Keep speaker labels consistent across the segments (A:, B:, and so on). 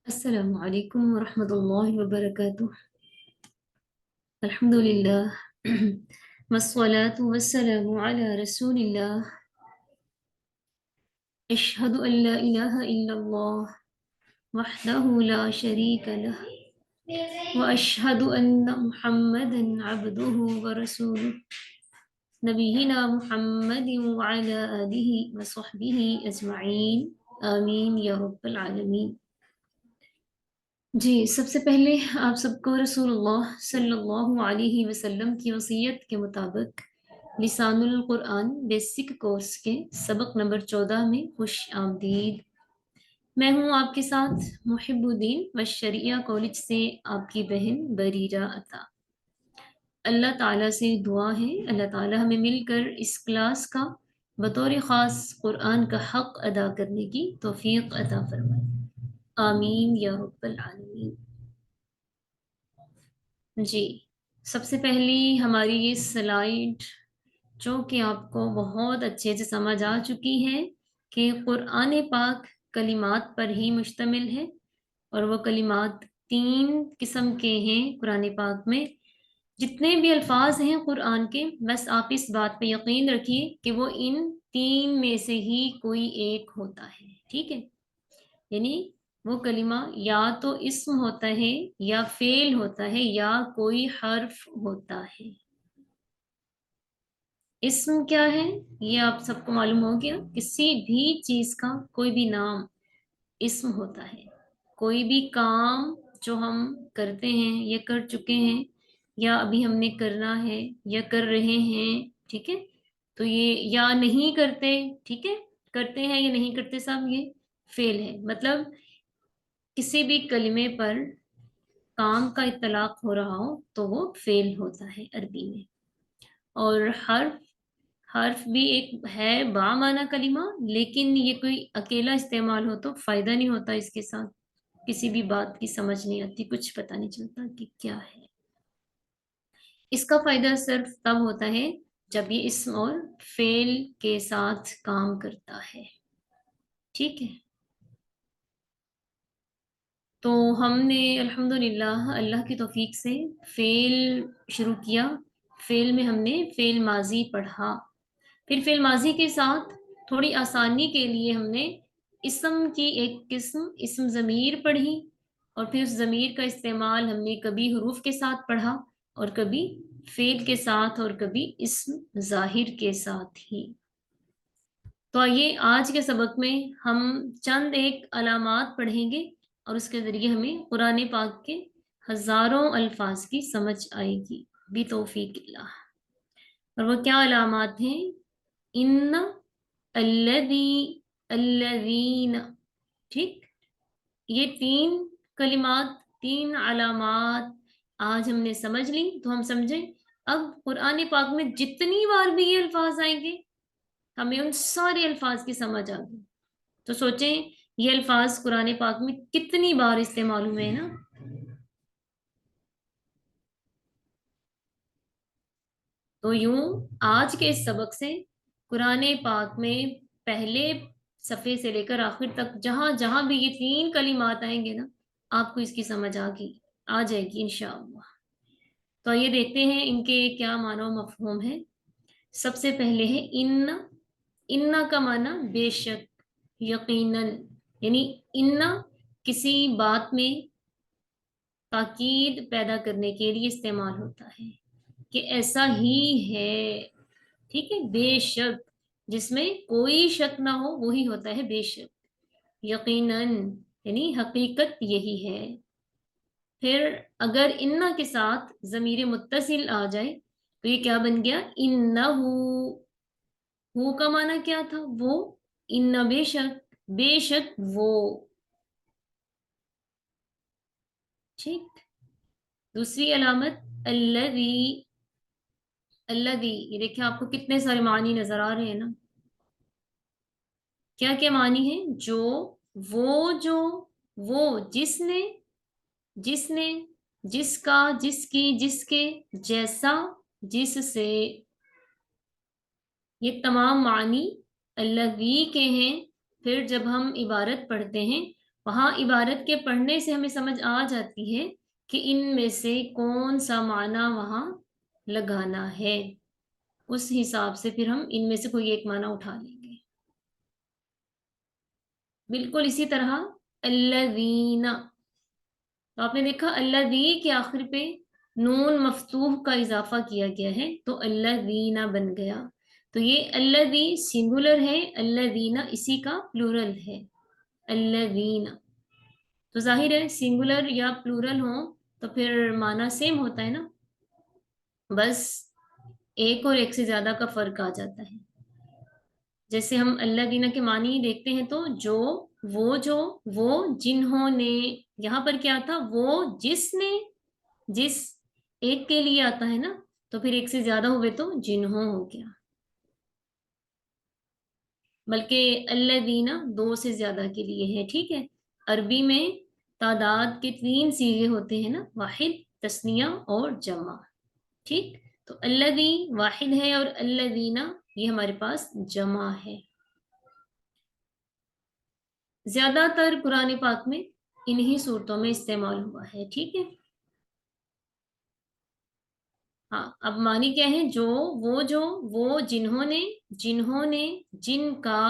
A: السلام علیکم ورحمۃ اللہ وبرکاتہ۔ الحمد للہ والصلاة والسلام علی رسول اللہ۔ اشہد ان لا الہ الا اللہ وحدہ لا شریک لہ واشہد ان محمدا عبدہ ورسولہ نبینا محمد وعلی آلہ وصحبہ اجمعین آمین یا رب العالمین۔ جی، سب سے پہلے آپ سب کو رسول اللہ صلی اللہ علیہ وسلم کی وصیت کے مطابق لسان القرآن بیسک کورس کے سبق نمبر 14 میں خوش آمدید۔ میں ہوں آپ کے ساتھ محب الدین والشریعہ کالج سے آپ کی بہن بریرہ عطا۔ اللہ تعالیٰ سے دعا ہے اللہ تعالیٰ ہمیں مل کر اس کلاس کا بطور خاص قرآن کا حق ادا کرنے کی توفیق عطا فرمائے، آمین یا رب العالمین۔ جی، سب سے پہلی ہماری یہ سلائیڈ جو کہ آپ کو بہت اچھے سے سمجھ آ چکی ہے کہ قرآن پاک کلمات پر ہی مشتمل ہے، اور وہ کلمات 3 قسم کے ہیں۔ قرآن پاک میں جتنے بھی الفاظ ہیں قرآن کے، بس آپ اس بات پہ یقین رکھیے کہ وہ ان 3 میں سے ہی کوئی ایک ہوتا ہے، ٹھیک ہے؟ یعنی وہ کلمہ یا تو اسم ہوتا ہے یا فعل ہوتا ہے یا کوئی حرف ہوتا ہے۔ اسم کیا ہے یہ آپ سب کو معلوم ہو گیا، کسی بھی چیز کا کوئی بھی نام اسم ہوتا ہے۔ کوئی بھی کام جو ہم کرتے ہیں یا کر چکے ہیں یا ابھی ہم نے کرنا ہے یا کر رہے ہیں، ٹھیک ہے، تو یہ یا نہیں کرتے، ٹھیک ہے، کرتے ہیں یا نہیں کرتے، سب یہ فعل ہے۔ مطلب کسی بھی کلمے پر کام کا اطلاق ہو رہا ہو تو وہ فعل ہوتا ہے عربی میں۔ اور حرف بھی ایک ہے با معنی کلمہ، لیکن یہ کوئی اکیلا استعمال ہو تو فائدہ نہیں ہوتا، اس کے ساتھ کسی بھی بات کی سمجھ نہیں آتی، کچھ پتہ نہیں چلتا کہ کیا ہے۔ اس کا فائدہ صرف تب ہوتا ہے جب یہ اسم اور فعل کے ساتھ کام کرتا ہے، ٹھیک ہے۔ تو ہم نے الحمدللہ اللہ کی توفیق سے فعل شروع کیا۔ فعل میں ہم نے فعل ماضی پڑھا، پھر فعل ماضی کے ساتھ تھوڑی آسانی کے لیے ہم نے اسم کی ایک قسم اسم ضمیر پڑھی، اور پھر اس ضمیر کا استعمال ہم نے کبھی حروف کے ساتھ پڑھا اور کبھی فعل کے ساتھ اور کبھی اسم ظاہر کے ساتھ ہی۔ تو آئیے آج کے سبق میں ہم چند ایک علامات پڑھیں گے، اور اس کے ذریعے ہمیں قرآن پاک کے ہزاروں الفاظ کی سمجھ آئے گی بتوفیق اللہ۔ اور وہ کیا علامات ہیں؟ ان، الذی، الذین، ٹھیک، یہ 3 کلمات، 3 علامات آج ہم نے سمجھ لی تو ہم سمجھیں اب قرآن پاک میں جتنی بار بھی یہ الفاظ آئیں گے ہمیں ان سارے الفاظ کی سمجھ آ گئی۔ تو سوچیں یہ الفاظ قرآن پاک میں کتنی بار استعمال ہوئے ہیں نا۔ تو یوں آج کے اس سبق سے قرآن پاک میں پہلے صفحے سے لے کر آخر تک جہاں جہاں بھی یہ 3 کلمات آئیں گے نا، آپ کو اس کی سمجھ آ جائے گی انشاءاللہ۔ تو یہ دیکھتے ہیں ان کے کیا معنی و مفہوم ہے۔ سب سے پہلے ہے ان۔ ان کا معنی بے شک، یقیناً، یعنی ان کسی بات میں تاکید پیدا کرنے کے لیے استعمال ہوتا ہے کہ ایسا ہی ہے، ٹھیک ہے، بے شک، جس میں کوئی شک نہ ہو وہی ہوتا ہے بے شک، یقیناً یعنی حقیقت یہی ہے۔ پھر اگر ان کے ساتھ ضمیر متصل آ جائے تو یہ کیا بن گیا؟ انہو۔ ہو کا معنی کیا تھا؟ وہ، ان بے شک، بے شک وہ، ٹھیک۔ دوسری علامت الذی۔ الذی، یہ دیکھیں آپ کو کتنے سارے معنی نظر آ رہے ہیں نا۔ کیا کیا معنی ہیں؟ جو، وہ جو، وہ جس نے، جس نے، جس کا، جس کی، جس کے، جیسا، جس سے، یہ تمام معنی الذی کے ہیں۔ پھر جب ہم عبارت پڑھتے ہیں وہاں عبارت کے پڑھنے سے ہمیں سمجھ آ جاتی ہے کہ ان میں سے کون سا معنی وہاں لگانا ہے، اس حساب سے پھر ہم ان میں سے کوئی ایک معنی اٹھا لیں گے. بالکل اسی طرح الذین، تو آپ نے دیکھا الذی کے آخر پہ نون مفتوح کا اضافہ کیا گیا ہے تو الذین بن گیا. تو یہ الذی سنگولر ہے، الذین اسی کا پلورل ہے، الذین. تو ظاہر ہے سنگولر یا پلورل ہو تو پھر معنی سیم ہوتا ہے نا، بس ایک اور ایک سے زیادہ کا فرق آ جاتا ہے. جیسے ہم اللہ دینا کے معنی دیکھتے ہیں تو جو وہ جنہوں نے، یہاں پر کیا تھا، وہ جس نے، جس ایک کے لیے آتا ہے نا، تو پھر ایک سے زیادہ ہوئے تو جنہوں ہو گیا. بلکہ اللہ دینا دو سے زیادہ کے لیے ہے. ٹھیک ہے، عربی میں تعداد کے 3 صیغے ہوتے ہیں نا، واحد، تثنیہ اور جمع. ٹھیک، تو الذی واحد ہے اور الذین یہ ہمارے پاس جمع ہے. زیادہ تر قرآن پاک میں انہی صورتوں میں استعمال ہوا ہے. ٹھیک ہے، ہاں. اب معنی کیا ہے؟ وہ جنہوں نے جن کا،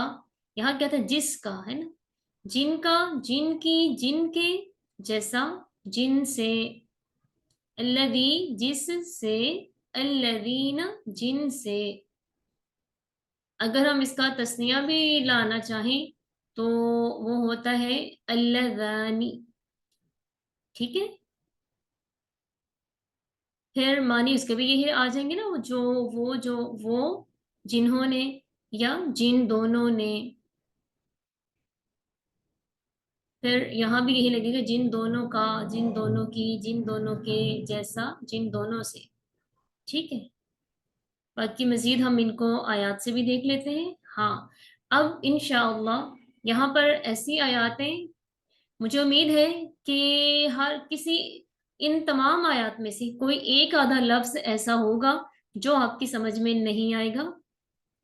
A: یہاں کیا تھا؟ جس کا ہے نا، جن کا، جن کی، جن کے جیسا، جن سے، الذی جس سے، الذین جن سے. اگر ہم اس کا تسنیہ بھی لانا چاہیں تو وہ ہوتا ہے اللذانی. ٹھیک ہے، پھر معنی اس کے بھی یہی آ جائیں گے نا، وہ جنہوں نے یا جن دونوں نے. پھر یہاں بھی یہی لگے گا، جن دونوں کا، جن دونوں کی، جن دونوں کے جیسا، جن دونوں سے. ٹھیک ہے، باقی مزید ہم ان کو آیات سے بھی دیکھ لیتے ہیں. ہاں، اب انشاءاللہ یہاں پر ایسی آیاتیں، مجھے امید ہے کہ ہر کسی ان تمام آیات میں سے کوئی ایک آدھا لفظ ایسا ہوگا جو آپ کی سمجھ میں نہیں آئے گا،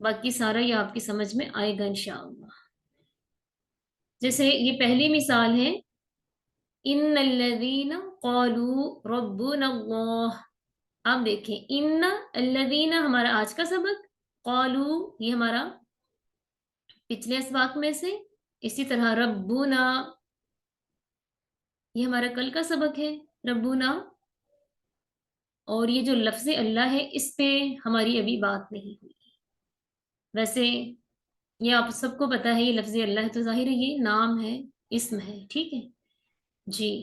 A: باقی سارا یہ آپ کی سمجھ میں آئے گا انشاءاللہ. جیسے یہ پہلی مثال ہے، ان الذین قالوا ربنا اللہ. آپ دیکھیں، ان الذین ہمارا آج کا سبق، قالوا یہ ہمارا پچھلے اسباق میں سے، اسی طرح ربنا یہ ہمارا کل کا سبق ہے، ربنا. اور یہ جو لفظ اللہ ہے اس پہ ہماری ابھی بات نہیں ہوئی. ویسے یہ آپ سب کو پتا ہے، یہ لفظ اللہ ہے تو ظاہر ہے یہ نام ہے، اسم ہے. ٹھیک ہے جی.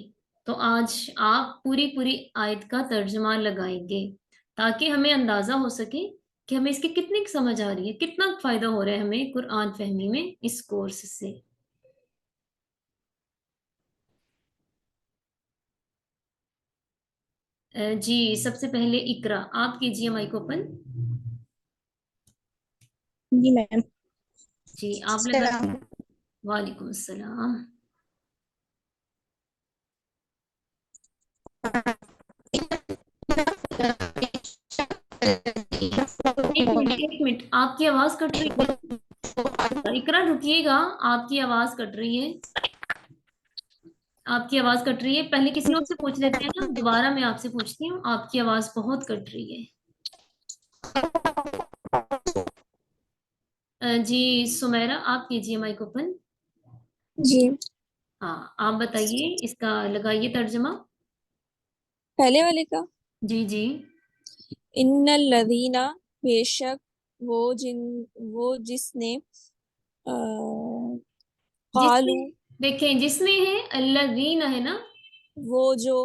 A: تو آج آپ پوری آیت کا ترجمہ لگائیں گے تاکہ ہمیں اندازہ ہو سکے کہ ہمیں اس کی کتنی سمجھ آ رہی ہے، کتنا فائدہ ہو رہا ہے ہمیں قرآن فہمی میں اس کورس سے. جی سب سے پہلے اقرا، آپ کیجئے مائک اوپن.
B: جی میم.
A: جی آپ لگائیں. وعلیکم السلام. ایک منٹ آپ کی آواز کٹ رہی ہے. اقرا رکیے گا، آپ کی آواز کٹ رہی ہے، آپ کی آواز کٹ رہی ہے. پہلے کسی اور سے پوچھ لیتے ہیں نا، دوبارہ میں آپ سے پوچھتی ہوں، آپ کی آواز بہت کٹ رہی ہے. جی سمیرہ آپ کیجئے مائک اوپن.
B: جی
A: ہاں آپ بتائیے، اس کا لگائیے ترجمہ.
B: پہلے والے کا،
A: جی جی.
B: ان الذین بے شک وہ جس نے
A: جس میں،
B: قالو
A: دیکھیں جس میں ہے الذین ہے نا،
B: وہ جو،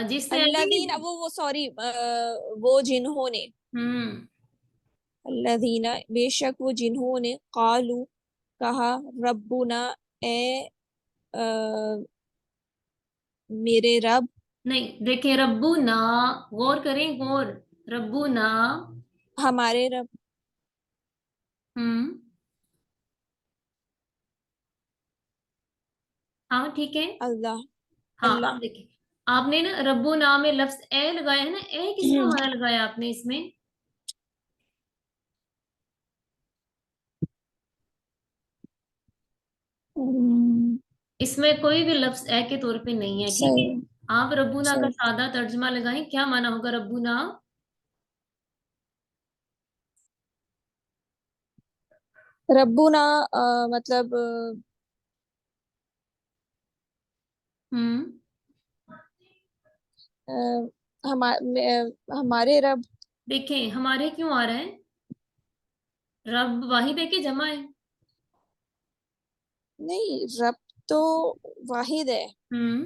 A: جس میں
B: الذین وہ سوری وہ جنہوں نے، الذین بے شک وہ جنہوں نے، قالو کہا، ربنا اے میرے رب.
A: نہیں دیکھیں، ربنا، غور کریں، غور، ربنا.
B: ہمارے رب.
A: ہاں ٹھیک ہے.
B: اللہ.
A: ہاں
B: اللہ.
A: آپ دیکھیں، آپ نے نا ربنا میں لفظ اے لگایا ہے نا، اے کس کا ہمارا لگایا آپ نے اس میں؟ اس میں کوئی بھی لفظ اے کے طور پہ نہیں ہے، ٹھیک ہے؟
B: صحیح
A: آپ ربنا کا
B: صحیح.
A: سادہ ترجمہ لگائیں، کیا مانا ہوگا ربنا؟
B: ربنا مطلب
A: ہوں
B: ہمارے رب.
A: دیکھیں ہمارے کیوں آ رہا ہے؟ رب واحد ہے کہ جمع ہے؟
B: نہیں، رب تو واحد ہے،
A: ہوں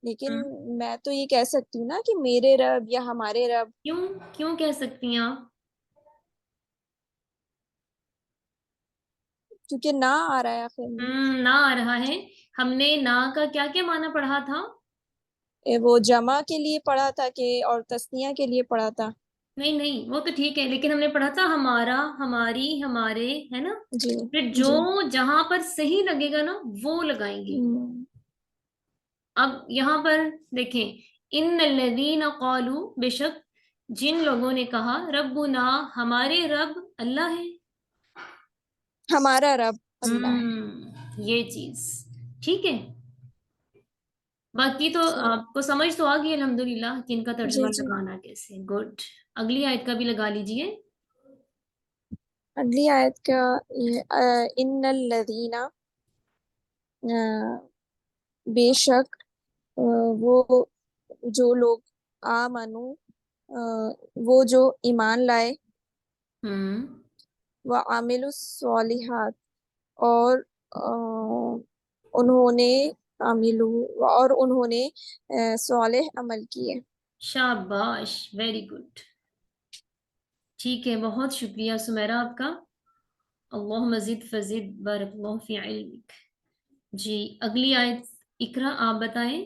B: لیکن
A: ہوں
B: میں تو یہ کہہ سکتی ہوں نا کہ میرے رب یا ہمارے رب.
A: کیوں کیوں کہہ سکتی ہیں آپ؟
B: کیونکہ نہ آ رہا ہے آخر میں.
A: نہ آ رہا ہے. ہم نے نا کا کیا کیا معنی پڑھا تھا؟
B: وہ جمع کے لیے پڑھا تھا کہ اور تسنیہ کے لیے پڑھا تھا.
A: نہیں نہیں، وہ تو ٹھیک ہے، لیکن ہم نے پڑھا تھا ہمارا، ہماری، ہمارے، ہے نا؟
B: جی
A: پھر جو
B: جی.
A: جہاں پر صحیح لگے گا نا وہ لگائیں گے.
B: ہم،
A: اب یہاں پر دیکھیں، ان الذین قالوا، بے شک جن لوگوں نے کہا، ربنا ہمارے رب اللہ ہے.
B: ہمارا رب اللہ ہے.
A: یہ چیز ٹھیک ہے. باقی تو
B: صحیح.
A: آپ کو سمجھ تو آ گئی الحمدللہ کہ ان کا ترجمہ
B: جی جی.
A: لگانا کیسے. گڈ. اگلی آیت کا بھی لگا لیجئے.
B: اگلی آیت کا یہ، ان الذین، بے شک وہ جو لوگ، آمنو، وہ جو ایمان لائے،
A: ہوں
B: وعاملوا الصالحات، اور انہوں نے، انہوں نے صالح عمل کیے.
A: شاباش، ویری گڈ. ٹھیک ہے، بہت شکریہ سمیرہ آپ کا. اللہ مزید فزید، بارک اللہ فی علمک. جی اگلی آیت اقرا آپ بتائیں.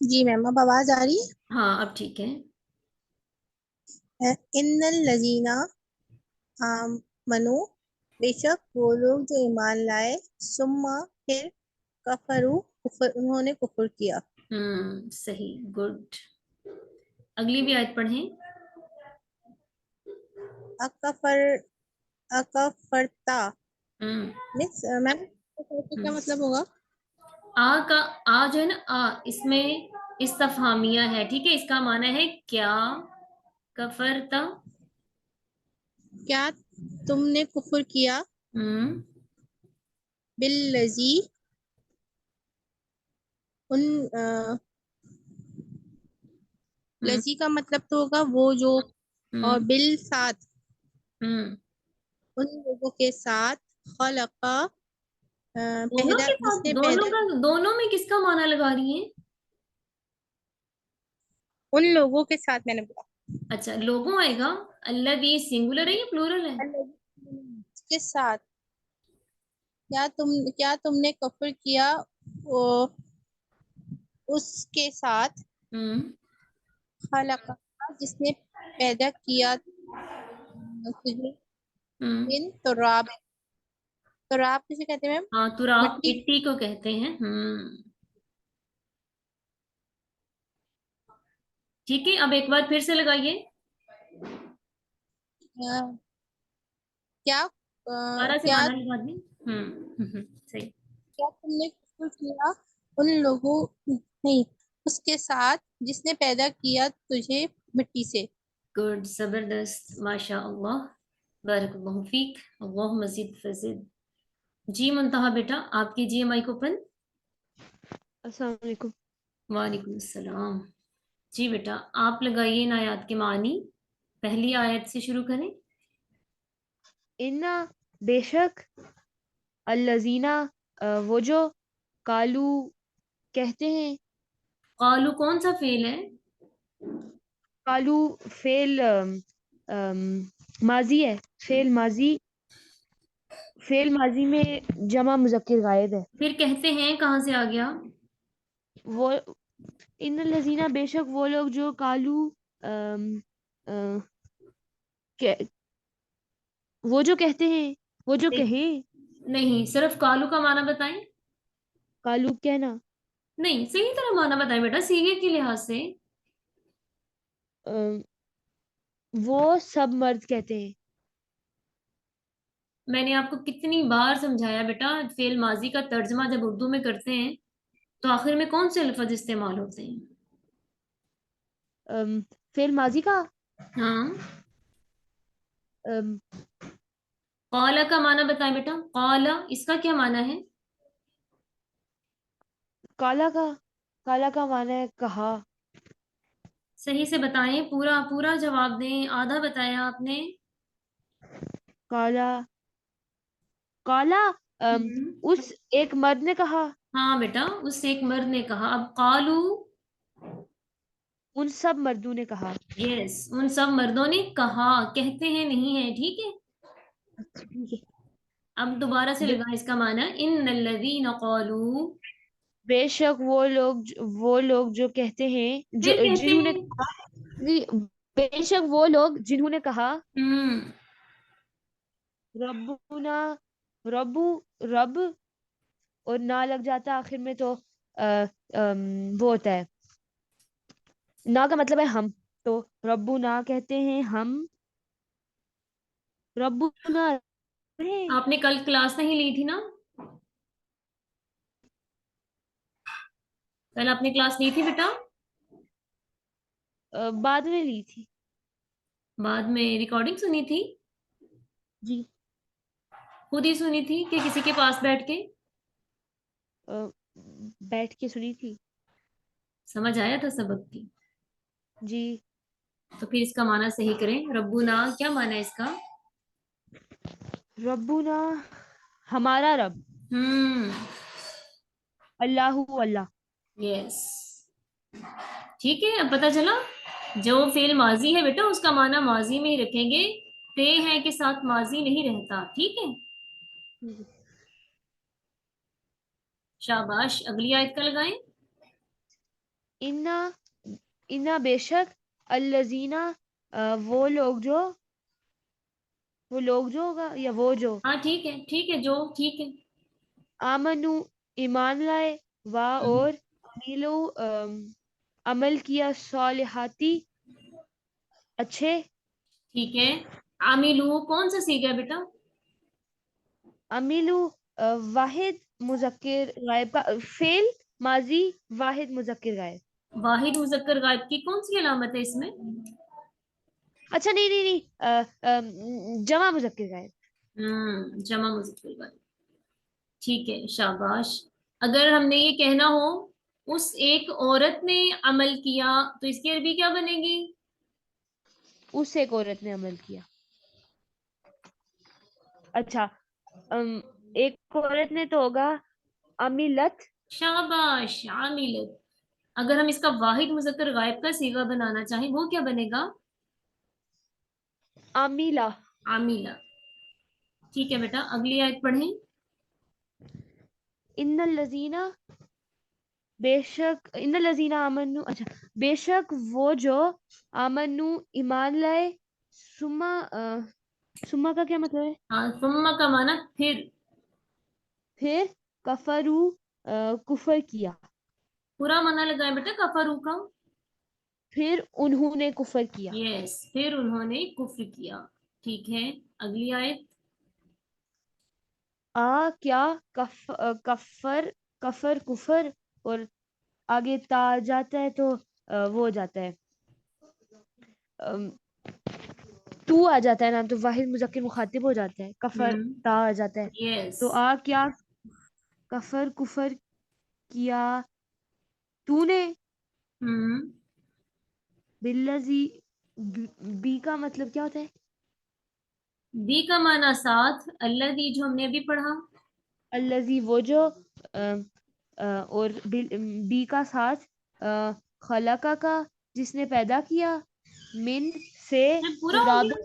C: جی میم، اب آواز آ رہی
A: ہاں اب ٹھیک ہے.
C: ہے؟ ان الذین آمنو، بے شک وہ لوگ جو ایمان لائے، ثم پھر کفروا، انہوں نے کفر کیا.
A: صحیح، گڈ. اگلی بھی آیت پڑھیں.
C: اکفر اکفرتا،
A: ہوں
C: مس میم کیا
A: ہوں.
C: مطلب ہوگا؟
A: آ کا، آ جو ہے نا، آ اس میں استفہامیہ ہے، ٹھیک ہے؟ اس کا معنی ہے کیا؟ کفرتا.
C: کیا تم نے کفر کیا؟
A: ہوں
C: بالذی، ان
A: ہوں
C: لذی کا مطلب تو ہوگا وہ جو، اور
A: ہوں
C: بال ساتھ،
A: ہوں
C: ان لوگوں کے ساتھ، خلقا،
A: دونوں کے
C: جس
A: ساتھ،
C: نے
A: دونوں
C: پیدا
A: کا، دونوں میں کس کا معنی لگا رہی ہیں؟
C: ان لوگوں کے ساتھ میں نے بولا.
A: اچھا لوگوں آئے گا. اللہ بھی سنگولر ہے یا پلورل ہے؟
C: اس کے ساتھ، کیا تم نے کفر کیا وہ- اس کے ساتھ،
A: ہوں
C: خلقا، جس نے پیدا کیا تجھے،
A: ہوں
C: من تراب. تراب کسے کہتے ہیں میم؟
A: ہاں تراب
C: مٹی.
A: مٹی کو کہتے ہیں. ٹھیک ہے، اب ایک بار پھر سے لگائیے.
C: کیا
A: دوبارہ سے
C: کیا
A: معنی لگا دیں. صحیح.
C: کیا تم نے کفر کیا ان لوگوں، نہیں، اس کے ساتھ جس نے پیدا کیا تجھے مٹی سے.
A: گڈ، زبردست، ماشاء اللہ، بارک اللہ فیک. اللہ مزید فزید. جی منتہا بیٹا آپ کیجیے مائک اوپن.
D: السلام علیکم.
A: وعلیکم السلام. جی بیٹا آپ لگائیے ان آیات کے معنی. پہلی آیت سے شروع کریں.
D: انا، بے شک، الذین، وہ جو، کالو، کہتے ہیں.
A: قالو کون سا فعل ہے؟
D: کالو فعل ماضی ہے. فعل ماضی، فعل ماضی میں جمع مذکر غائب ہے.
A: پھر کہتے ہیں کہاں سے آ گیا؟
D: وہ ان الذین، بے شک وہ لوگ جو، کالو، وہ جو کہتے ہیں، وہ جو کہیں.
A: نہیں، صرف کالو کا معنی بتائیں.
D: کالو کہنا.
A: نہیں، صحیح طرح معنی بتائیں بیٹا سیغے کے لحاظ سے.
D: وہ سب مرد کہتے ہیں.
A: میں نے آپ کو کتنی بار سمجھایا بیٹا، فعل ماضی کا ترجمہ جب اردو میں کرتے ہیں تو آخر میں کون سے لفظ استعمال ہوتے ہیں؟
D: فعل ماضی کا
A: ہاں.
D: ام،
A: قال کا معنی بتائیں بیٹا. قال اس کا کیا معنی ہے؟
D: کالا کا معنی ہے کہا.
A: صحیح سے بتائیں، پورا پورا جواب دیں، آدھا بتایا آپ نے.
D: کالا کالا
A: ہم،
D: اس ایک مرد نے کہا.
A: ہاں بیٹا، اس ایک مرد نے کہا. اب قالو،
D: ان سب مردوں نے کہا.
A: یس، ان سب مردوں نے کہا، کہتے ہیں نہیں ہے، ٹھیک ہے.
D: اچھا ٹھیک ہے.
A: اب دوبارہ سے
D: بے
A: لگا اس کا معنی، ان الذین قالوا،
D: بے شک وہ لوگ جو کہتے ہیں جو
A: پھر کہتے
D: جنہوں نے
A: ہیں.
D: کہا. بے شک وہ لوگ جنہوں نے کہا
A: ہم،
D: ربنا ربو رب اور نہ لگ جاتا آخر میں تو وہ ہوتا ہے. نہ کا مطلب ہے ہم. تو ربنا کہتے ہیں ہم. ربنا ہے.
A: آپ نے کل کلاس نہیں لی تھی نا؟ کل آپ نے کلاس لی تھی بیٹا؟
D: بعد میں لی تھی.
A: بعد میں ریکارڈنگ سنی تھی؟
D: جی.
A: خود ہی سنی تھی کہ کسی کے پاس بیٹھ کے؟
D: بیٹھ کے سنی تھی.
A: سمجھ آیا تھا سبق کی؟
D: جی.
A: تو پھر اس کا معنی صحیح کریں. ربنا کیا معنی ہے اس کا؟
D: ربنا ہمارا رب.
A: ہم،
D: اللہ اللہ.
A: یس، ٹھیک ہے. اب پتہ چلا، جو فعل ماضی ہے بیٹا اس کا معنی ماضی میں ہی رکھیں گے. تے ہے کے ساتھ ماضی نہیں رہتا، ٹھیک ہے. شاباش. اگلی آیت کا لگائیں.
D: انا بے شک الذین وہ لوگ جو ہوگا یا وہ جو
A: ہاں ٹھیک ہے، ٹھیک ہے، جو ٹھیک ہے.
D: آمنو ایمان لائے وا
A: ہم،
D: اور میلو عمل کیا صالحاتی اچھے.
A: ٹھیک ہے. عاملو کون سا سیگا ہے بیٹا؟
D: امیلو واحد مذکر غائب کا فعل ماضی واحد مذکر غائب.
A: واحد مذکر غائب کی کون سی علامت ہے اس میں؟
D: اچھا نہیں جمع مذکر غائب.
A: جمع مذکر غائب. ٹھیک ہے، شاباش. اگر ہم نے یہ کہنا ہو اس ایک عورت نے عمل کیا تو اس کی عربی کیا بنے گی؟
D: اس ایک عورت نے عمل کیا. اچھا ایک عورت نے تو ہوگا امیلت.
A: شاباش، عاملت. اگر ہم اس کا واحد مذکر غائب کا صیغہ بنانا چاہیں وہ کیا بنے گا؟
D: امیلا.
A: عاملہ. ٹھیک ہے بیٹا، اگلی آیت پڑھیں.
D: ان الذین بے شک ان الذین آمنو. اچھا بے شک وہ جو آمنو ایمان لائے. سما سما کا کیا مطلب ہے؟
A: ہاں، ثم کا معنی
D: پھر کفرو کفر کیا.
A: پورا معنی لگائیں بیٹا کفروا کا.
D: پھر انہوں نے کفر کیا.
A: یس، پھر انہوں نے کفر کیا. ٹھیک ہے، اگلی آیت.
D: کیا کفر کفر کفر اور آگے تا جاتا ہے تو وہ ہو جاتا ہے تو آ جاتا ہے نا تو واحد مذکر مخاطب ہو جاتا ہے. کفر تا آ جاتا ہے
A: یس.
D: تو کیا کفر کفر کیا تو نے. بالذی بی کا مطلب کیا ہوتا ہے؟
A: بی کا معنی ساتھ، الذی جو ہم نے ابھی پڑھا.
D: الذی وہ جو اور بی کا ساتھ خلقہ کا جس نے پیدا کیا. من سے
A: پورا ہو
D: تراب.
A: گیا.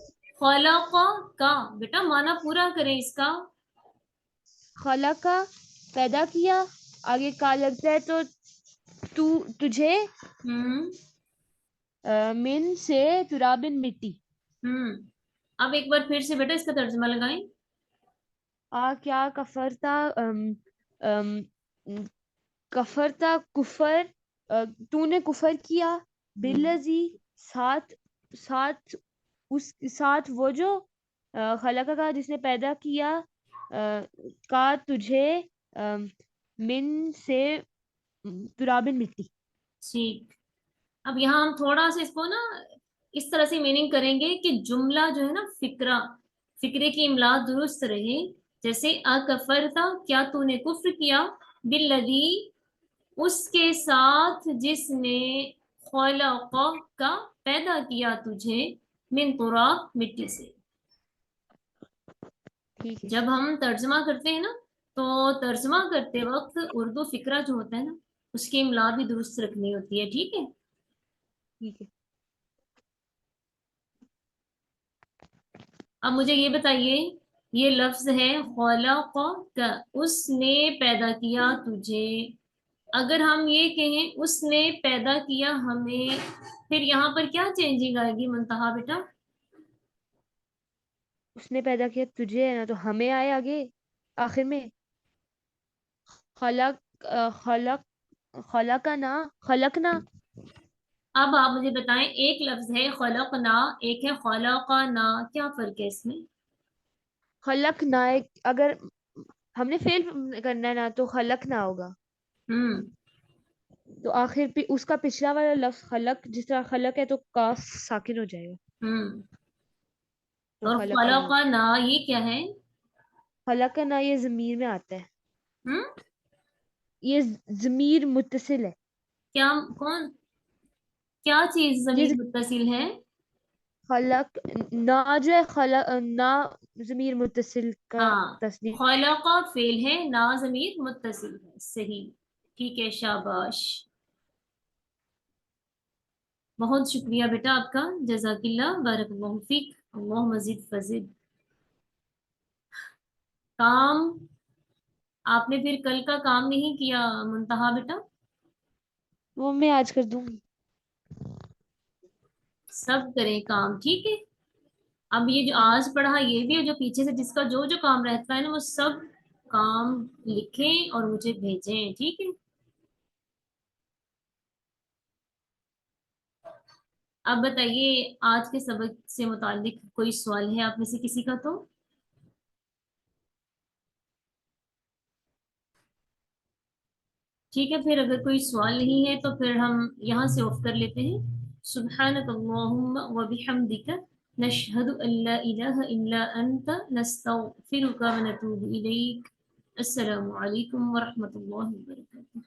A: خلق کا بیٹا معنی پورا کریں اس کا.
D: خلقہ پیدا کیا. آگے کا لگتا ہے تو تجھے
A: ہم
D: من سے ترابن مٹی.
A: ہم اب ایک بار پھر سے بیٹا اس کا ترجمہ لگائیں.
D: کیا کفرتا کفرتا کفر تو نے کفر کیا. بالذی ساتھ اس ساتھ وہ جو خلق کا جس نے پیدا کیا کا تجھے من سے ترابن مٹی.
A: ٹھیک. اب یہاں ہم تھوڑا سا اس کو نا اس طرح سے میننگ کریں گے کہ جملہ جو ہے نا فکرے کی املا درست رہے. جیسے اکفرتا کیا تو نے کفر کیا بالذی اس کے ساتھ جس نے خلق کا پیدا کیا تجھے من تراب مٹی سے.
D: ٹھیک ہے.
A: جب ہم ترجمہ کرتے ہیں نا تو ترجمہ کرتے وقت اردو فقرہ جو ہوتا ہے نا اس کی املا بھی درست رکھنی ہوتی ہے. ٹھیک ہے.
D: ٹھیک ہے.
A: اب مجھے یہ بتائیے یہ لفظ ہے خلق کا اس نے پیدا کیا تجھے. اگر ہم یہ کہیں اس نے پیدا کیا ہمیں پھر یہاں پر کیا چینجنگ آئے گی منتہا بیٹا؟
D: اس نے پیدا کیا تجھے نا تو ہمیں آئے آگے آخر میں خلقنا.
A: اب آپ مجھے بتائیں ایک لفظ ہے خلقنا ایک ہے خلقنا کیا فرق ہے اس میں؟
D: خلقنا اگر ہم نے فعل کرنا ہے نا تو خلقنا ہوگا. تو آخر پہ اس کا پچھلا والا لفظ خلق جس طرح خلق ہے تو کاف ساکن ہو جائے گا. تو
A: اور
D: خلقنا
A: خلقنا یہ کیا ہے؟
D: خلقنا یہ ضمیر میں آتا ہے.
A: ہم
D: یہ ضمیر متصل ہے.
A: کیا چیز
D: یہ
A: ضمیر متصل ہے؟
D: خلق نا جو ہے خلق نا ضمیر متصل کا
A: ہاں
D: تصدیق.
A: خلق فعل ہے نا ضمیر متصل ہے. صحیح. ٹھیک ہے شاباش. بہت شکریہ بیٹا آپ کا. جزاک اللہ بارک اللہ فیک. اللہ مزید فضل. کام آپ نے پھر کل کا کام نہیں کیا منتہا بیٹا؟
D: وہ میں آج کر دوں گی.
A: سب کریں کام. ٹھیک ہے. اب یہ جو آج پڑھا یہ بھی جو پیچھے سے جس کا جو کام رہتا ہے نا وہ سب کام لکھیں اور مجھے بھیجیں. ٹھیک ہے. اب بتائیے آج کے سبق سے متعلق کوئی سوال ہے آپ میں سے کسی کا؟ تو ٹھیک ہے پھر اگر کوئی سوال نہیں ہے تو پھر ہم یہاں سے آف کر لیتے ہیں. سبحانک اللہم و بحمدک نشہد ان لا الہ الا انت نستغفرک و نتوب الیک. السلام علیکم ورحمۃ اللہ وبرکاتہ.